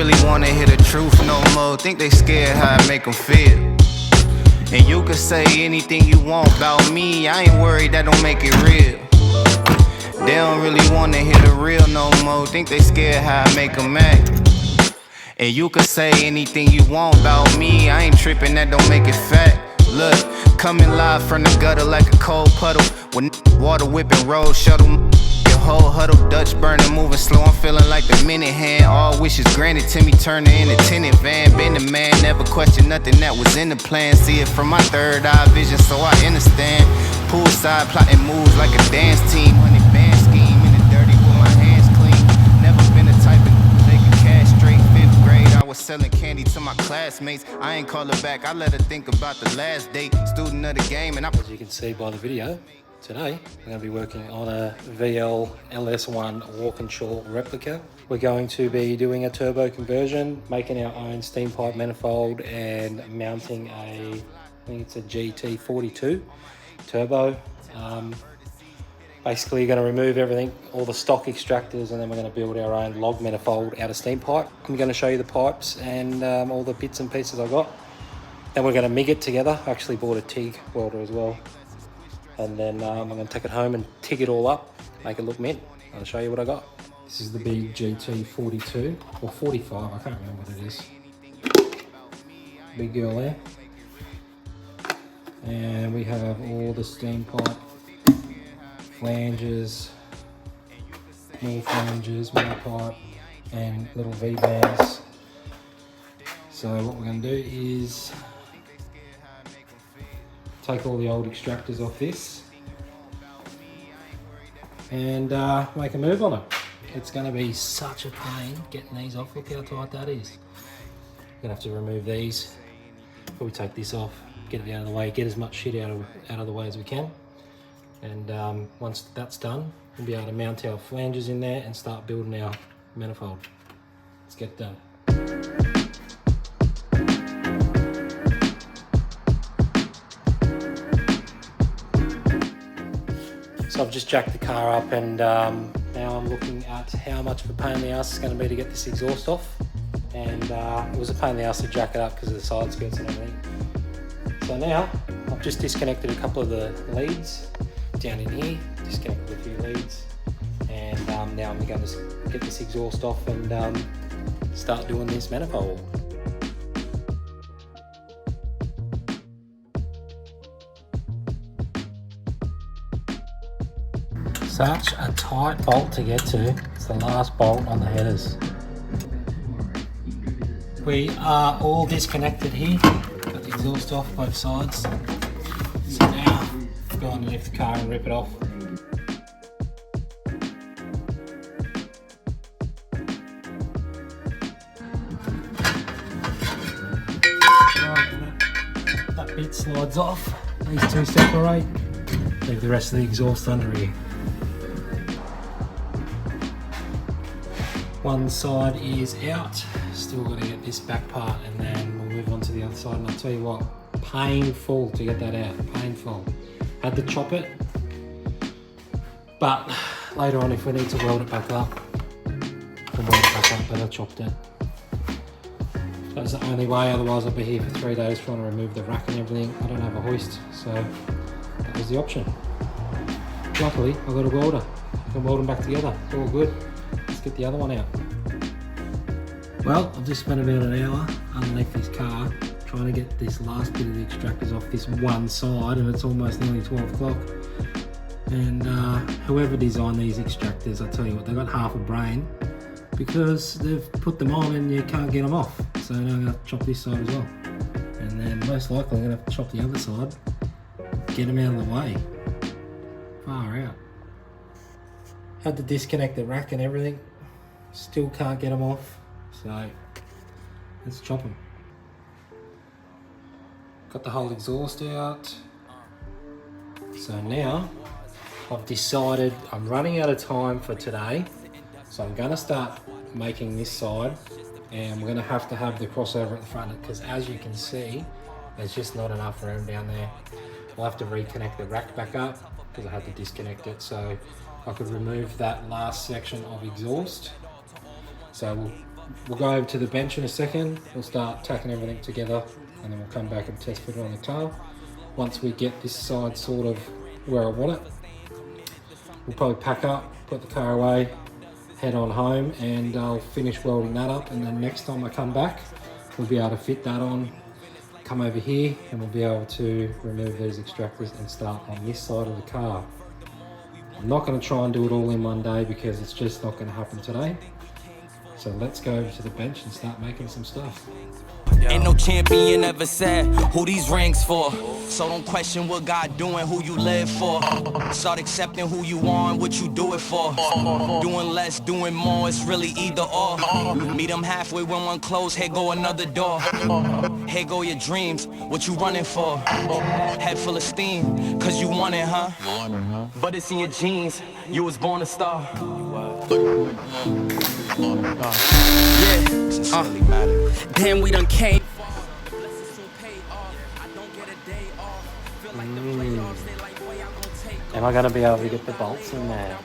really wanna hear the truth no more. Think they scared how I make them feel. And you can say anything you want about me, I ain't worried, that don't make it real. They don't really wanna hear the real no more. Think they scared how I make them act. And you can say anything you want about me, I ain't tripping, that don't make it fact. Look, coming live from the gutter like a cold puddle, with water whipping road shuttle. Your whole huddle, Dutch burner, moving slow, I'm feeling like the minute hand. All wishes granted to me, turning in a tenant van. Been the man, never question nothing that was in the plan. See it from my third eye vision, so I understand. Poolside plotting moves like a dance team. 100 band scheme in the dirty with my hands clean. Never been the type of nigga cash straight. 5th grade, I was selling candy to my classmates. I ain't call her back, I let her think about the last date. Student of the game, and as you can see by the video, today I'm going to be working on a VL LS1 Walkinshaw replica. We're going to be doing a turbo conversion, making our own steam pipe manifold and mounting I think it's a GT42 turbo. Basically you're going to remove everything, all the stock extractors, and then we're going to build our own log manifold out of steam pipe. I'm going to show you the pipes and all the bits and pieces I got. Then we're going to MIG it together. I actually bought a TIG welder as well. And then I'm going to take it home and TIG it all up, make it look mint. I'll show you what I got. This is the big GT42 or 45, I can't remember what it is. Big girl there. And we have all the steam pipe, flanges, more flanges, more pipe, and little V-bands. So what we're going to do is take all the old extractors off this and make a move on it. It's going to be such a pain getting these off. Look how tight that is. We're going to have to remove these before we take this off, get it out of the way, get as much shit out of the way as we can. And once that's done, we'll be able to mount our flanges in there and start building our manifold. Let's get done. So I've just jacked the car up, and now I'm looking at how much of a pain in the ass it's going to be to get this exhaust off. And it was a pain in the ass to jack it up because of the side skirts and everything. So now I've just disconnected a couple of the leads down in here, disconnected a few leads, and now I'm going to get this exhaust off and start doing this manifold. Such a tight bolt to get to. It's the last bolt on the headers. We are all disconnected here. Got the exhaust off both sides. So now go underneath the car and rip it off. That bit slides off. These two separate. Leave the rest of the exhaust under here. One side is out, still got to get this back part, and then we'll move on to the other side. And I'll tell you what, painful to get that out, painful. Had to chop it, but later on if we need to weld it back up, we'll weld it back up, but I chopped it. That's the only way, otherwise I'll be here for 3 days trying to remove the rack and everything. I don't have a hoist, so that was the option. Luckily, I got a welder. I can weld them back together, it's all good. Let's get the other one out. Well, I've just spent about an hour underneath this car trying to get this last bit of the extractors off this one side, and it's almost nearly 12 o'clock. And whoever designed these extractors, I tell you what, they've got half a brain, because they've put them on and you can't get them off. So now I'm going to have to chop this side as well. And then most likely I'm going to have to chop the other side, get them out of the way. Far out. Had to disconnect the rack and everything. Still can't get them off. So let's chop them. Got the whole exhaust out. So now I've decided I'm running out of time for today. So I'm going to start making this side, and we're going to have the crossover at the front, because as you can see, there's just not enough room down there. I'll have to reconnect the rack back up because I had to disconnect it, so I could remove that last section of exhaust. So we'll we'll go over to the bench in a second. We'll start tacking everything together and then we'll come back and test fit it on the car. Once we get this side sort of where I want it, we'll probably pack up, put the car away, head on home, and I'll finish welding that up, and then next time I come back we'll be able to fit that on, come over here, and we'll be able to remove these extractors and start on this side of the car. I'm not going to try and do it all in one day because it's just not going to happen today. So let's go over to the bench and start making some stuff. Ain't no champion ever said who these rings for. So don't question what God doing, who you live for. Start accepting who you are and what you do it for. Doing less, doing more, it's really either or. Meet them halfway when one close, here go another door. Here go your dreams, what you running for. Head full of steam, cause you want it, huh? But it's in your genes, you was born a star. Damn, we done came. Am I going to be able to get the bolts in there?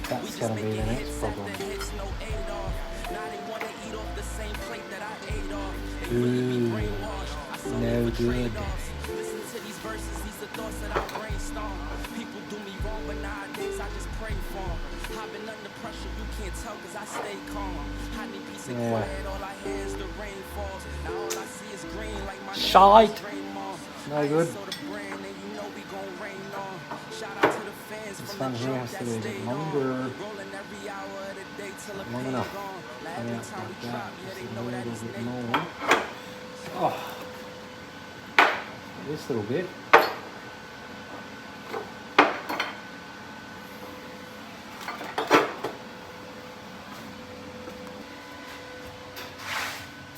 That's going to be the next problem. Ooh, no good. People do me wrong, but nowadays I just pray for them. I've been under pressure, you can't tell cause I stay calm. I need peace and quiet, all I hear is the rain falls. Now all I see is green like my shite. No good. This one here has to be a bit longer. Long enough. Yeah, like that. Just a little bit more. Oh, this little bit.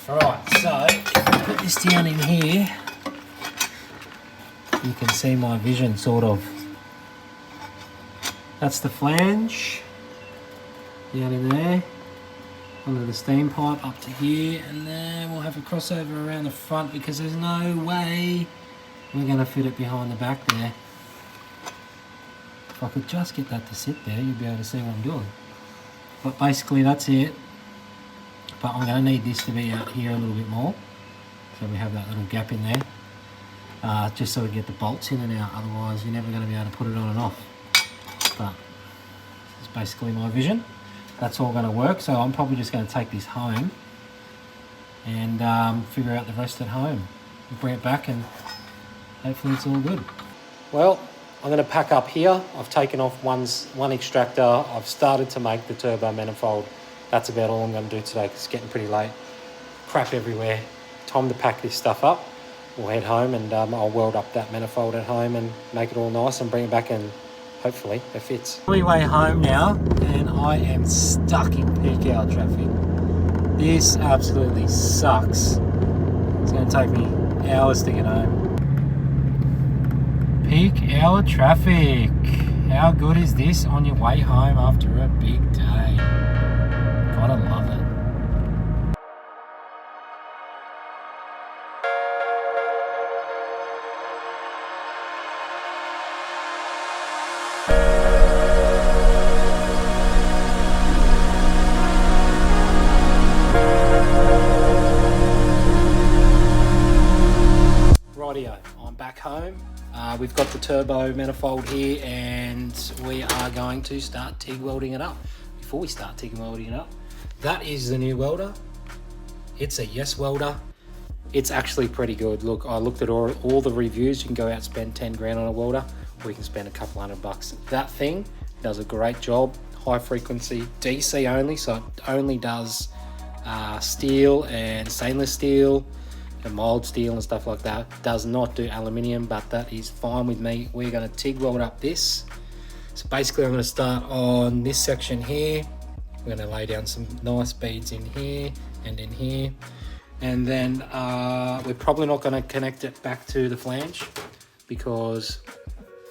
Alright, so if I put this down in here, you can see my vision sort of. That's the flange, down in there, under the steam pipe up to here, and then we'll have a crossover around the front because there's no way we're going to fit it behind the back there. If I could just get that to sit there, you'd be able to see what I'm doing. But basically that's it. But I'm going to need this to be out here a little bit more, so we have that little gap in there, just so we get the bolts in and out, otherwise you're never going to be able to put it on and off. But this is basically my vision. That's all going to work, so I'm probably just going to take this home and figure out the rest at home. We'll bring it back and hopefully it's all good. Well, I'm going to pack up here. I've taken off one extractor. I've started to make the turbo manifold. That's about all I'm going to do today because it's getting pretty late. Crap everywhere. Time to pack this stuff up. We'll head home and I'll weld up that manifold at home and make it all nice and bring it back and hopefully it fits. On my way home now and I am stuck in peak hour traffic. This absolutely sucks. It's going to take me hours to get home. Peak hour traffic. How good is this on your way home after a big day? Gotta love it. Rightio, I'm back home. We've got the turbo manifold here and we are going to start TIG welding it up. Before we start TIG welding it up, that is the new welder. It's a Yes welder. It's actually pretty good. Look, I looked at all the reviews. You can go out and spend 10 grand on a welder, or you can spend a couple $100. That thing does a great job. High frequency, DC only, so it only does steel and stainless steel and mild steel and stuff like that. Does not do aluminium, but that is fine with me. We're going to TIG weld up this. So basically I'm going to start on this section here. We're going to lay down some nice beads in here and in here. And then we're probably not going to connect it back to the flange because,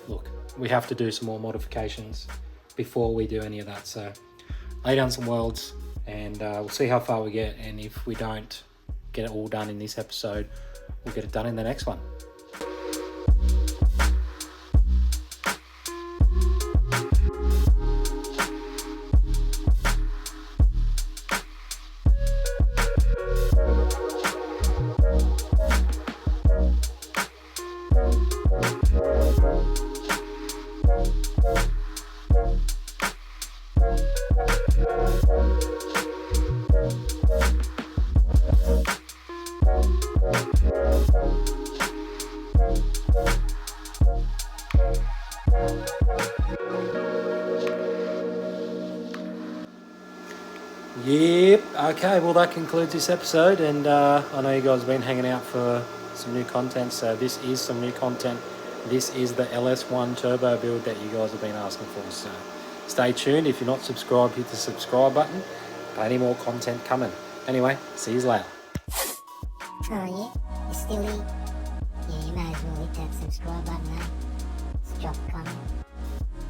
look, we have to do some more modifications before we do any of that. So lay down some welds and we'll see how far we get. And if we don't get it all done in this episode, we'll get it done in the next one. Okay, well that concludes this episode, and I know you guys have been hanging out for some new content, so this is some new content. This is the LS1 turbo build that you guys have been asking for, so stay tuned. If you're not subscribed, hit the subscribe button. Plenty more content coming. Anyway, see you later. Oh yeah? You still eat? Yeah, you may as well hit that subscribe button, eh? Just drop a comment.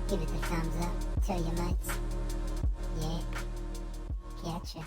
Give it the thumbs up. Tell your mates. Yeah. Catch ya.